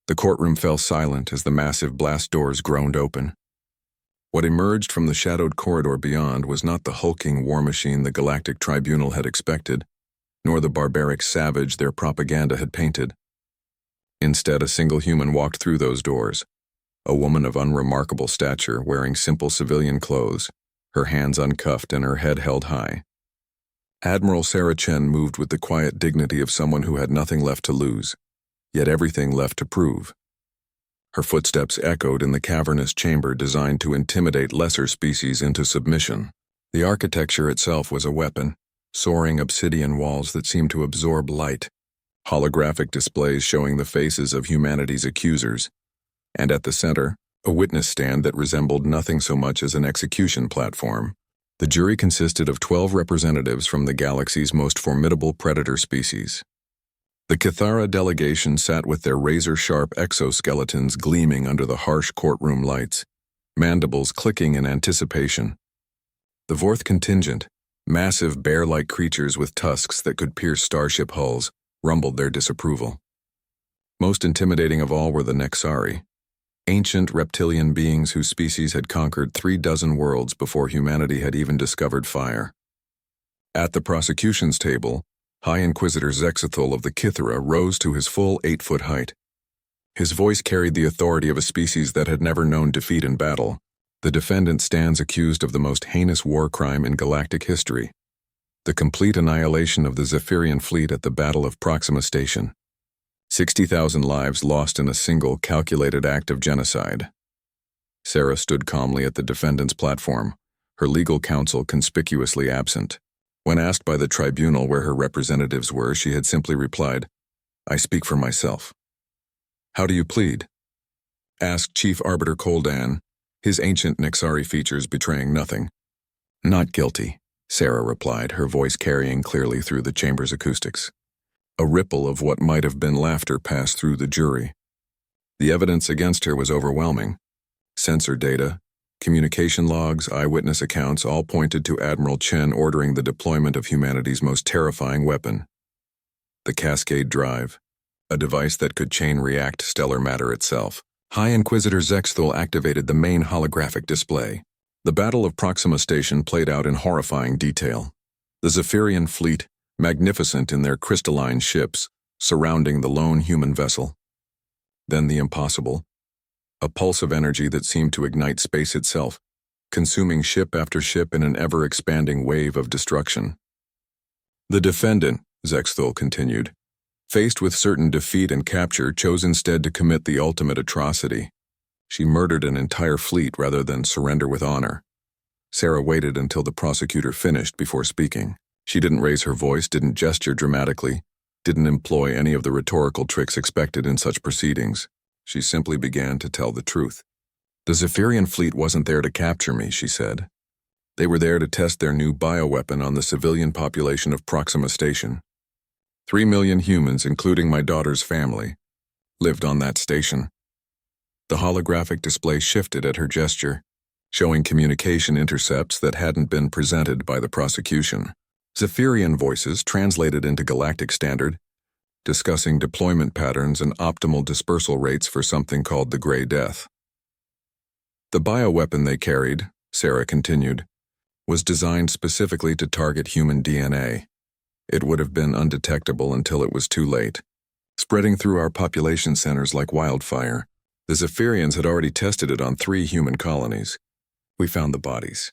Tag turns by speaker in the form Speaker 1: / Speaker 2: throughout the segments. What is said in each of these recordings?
Speaker 1: The courtroom fell silent as the massive blast doors groaned open. What emerged from the shadowed corridor beyond was not the hulking war machine the Galactic Tribunal had expected, nor the barbaric savage their propaganda had painted. Instead, a single human walked through those doors, a woman of unremarkable stature wearing simple civilian clothes, her hands uncuffed and her head held high. Admiral Sarah Chen moved with the quiet dignity of someone who had nothing left to lose, yet everything left to prove. Her footsteps echoed in the cavernous chamber designed to intimidate lesser species into submission. The architecture itself was a weapon, soaring obsidian walls that seemed to absorb light, holographic displays showing the faces of humanity's accusers, and at the center, a witness stand that resembled nothing so much as an execution platform. The jury consisted of 12 representatives from the galaxy's most formidable predator species. The Cathara delegation sat with their razor-sharp exoskeletons gleaming under the harsh courtroom lights, mandibles clicking in anticipation. The Vorth contingent, massive bear-like creatures with tusks that could pierce starship hulls, rumbled their disapproval. Most intimidating of all were the Nexari, ancient reptilian beings whose species had conquered 36 worlds before humanity had even discovered fire. At the prosecution's table, High Inquisitor Zexathul of the Kithara rose to his full 8-foot height. His voice carried the authority of a species that had never known defeat in battle. The defendant stands accused of the most heinous war crime in galactic history, the complete annihilation of the Zephyrian fleet at the Battle of Proxima Station. 60,000 lives lost in a single calculated act of genocide. Sarah stood calmly at the defendant's platform, her legal counsel conspicuously absent. When asked by the tribunal where her representatives were, she had simply replied, "I speak for myself." "How do you plead?" asked Chief Arbiter Koldan, his ancient Nexari features betraying nothing. "Not guilty," Sarah replied, her voice carrying clearly through the chamber's acoustics. A ripple of what might have been laughter passed through the jury. The evidence against her was overwhelming. Sensor data, communication logs, eyewitness accounts all pointed to Admiral Chen ordering the deployment of humanity's most terrifying weapon. The Cascade Drive, a device that could chain-react stellar matter itself. High Inquisitor Zexthul activated the main holographic display. The Battle of Proxima Station played out in horrifying detail. The Zephyrian fleet, magnificent in their crystalline ships, surrounding the lone human vessel. Then the impossible. A pulse of energy that seemed to ignite space itself, consuming ship after ship in an ever-expanding wave of destruction. The defendant, Zexthul continued, faced with certain defeat and capture, chose instead to commit the ultimate atrocity. She murdered an entire fleet rather than surrender with honor. Sarah waited until the prosecutor finished before speaking. She didn't raise her voice, didn't gesture dramatically, didn't employ any of the rhetorical tricks expected in such proceedings. She simply began to tell the truth. "The Zephyrian fleet wasn't there to capture me," she said. "They were there to test their new bioweapon on the civilian population of Proxima Station. 3 million humans, including my daughter's family, lived on that station." The holographic display shifted at her gesture, showing communication intercepts that hadn't been presented by the prosecution. Zephyrian voices translated into galactic standard, discussing deployment patterns and optimal dispersal rates for something called the Grey Death. "The bioweapon they carried," Sarah continued, "was designed specifically to target human DNA. It would have been undetectable until it was too late, spreading through our population centers like wildfire. The Zephyrians had already tested it on 3 human colonies. We found the bodies."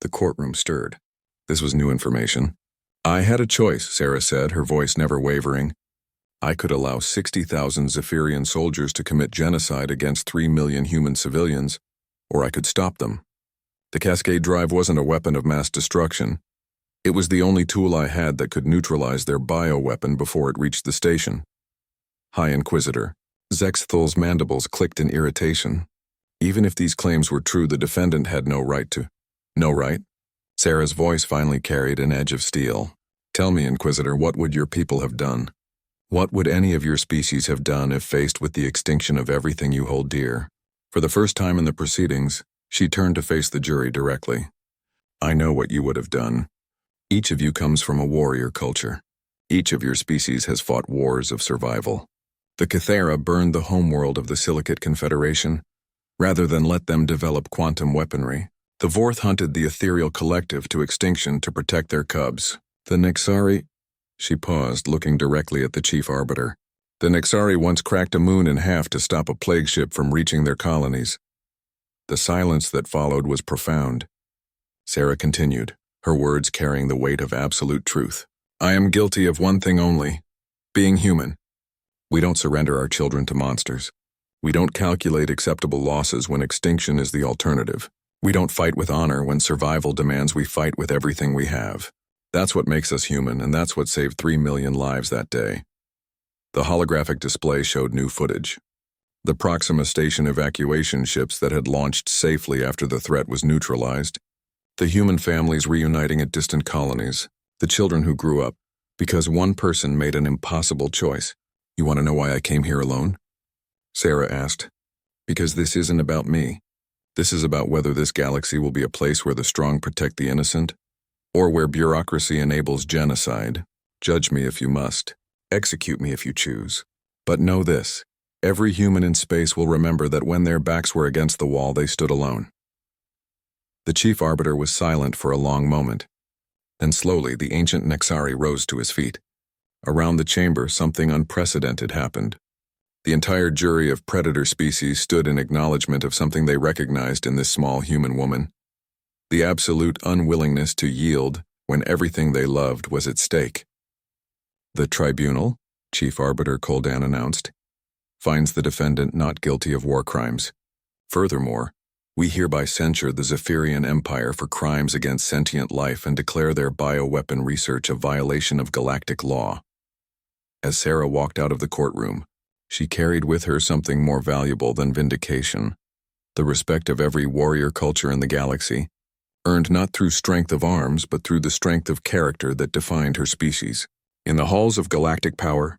Speaker 1: The courtroom stirred. This was new information. "I had a choice," Sarah said, her voice never wavering. "I could allow 60,000 Zephyrian soldiers to commit genocide against 3 million human civilians, or I could stop them. The Cascade Drive wasn't a weapon of mass destruction. It was the only tool I had that could neutralize their bioweapon before it reached the station." High Inquisitor Zexthul's mandibles clicked in irritation. Even if these claims were true, the defendant had no right to. "No right?" Sarah's voice finally carried an edge of steel. "Tell me, Inquisitor, what would your people have done? What would any of your species have done if faced with the extinction of everything you hold dear?" For the first time in the proceedings, she turned to face the jury directly. "I know what you would have done. Each of you comes from a warrior culture. Each of your species has fought wars of survival. The Cathera burned the homeworld of the Silicate Confederation, rather than let them develop quantum weaponry. The Vorth hunted the ethereal collective to extinction to protect their cubs. The Nexari... She paused, looking directly at the Chief Arbiter. The Nexari once cracked a moon in half to stop a plague ship from reaching their colonies. The silence that followed was profound. Sarah continued, her words carrying the weight of absolute truth. I am guilty of one thing only, being human. We don't surrender our children to monsters. We don't calculate acceptable losses when extinction is the alternative. We don't fight with honor when survival demands we fight with everything we have. That's what makes us human, and that's what saved 3 million lives that day. The holographic display showed new footage. The Proxima Station evacuation ships that had launched safely after the threat was neutralized. The human families reuniting at distant colonies. The children who grew up because one person made an impossible choice. You want to know why I came here alone? Sarah asked. Because this isn't about me. This is about whether this galaxy will be a place where the strong protect the innocent, or where bureaucracy enables genocide. Judge me if you must. Execute me if you choose. But know this, every human in space will remember that when their backs were against the wall, they stood alone. The Chief Arbiter was silent for a long moment. Then slowly, the ancient Nexari rose to his feet. Around the chamber, something unprecedented happened. The entire jury of predator species stood in acknowledgement of something they recognized in this small human woman. The absolute unwillingness to yield when everything they loved was at stake. The tribunal, Chief Arbiter Koldan announced, finds the defendant not guilty of war crimes. Furthermore, we hereby censure the Zephyrian Empire for crimes against sentient life and declare their bioweapon research a violation of galactic law. As Sarah walked out of the courtroom, she carried with her something more valuable than vindication, the respect of every warrior culture in the galaxy, earned not through strength of arms but through the strength of character that defined her species. In the halls of galactic power,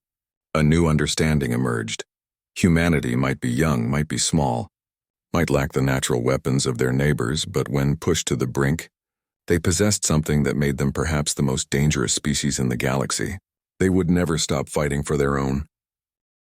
Speaker 1: a new understanding emerged. Humanity might be young, might be small, might lack the natural weapons of their neighbors, but when pushed to the brink, they possessed something that made them perhaps the most dangerous species in the galaxy. They would never stop fighting for their own,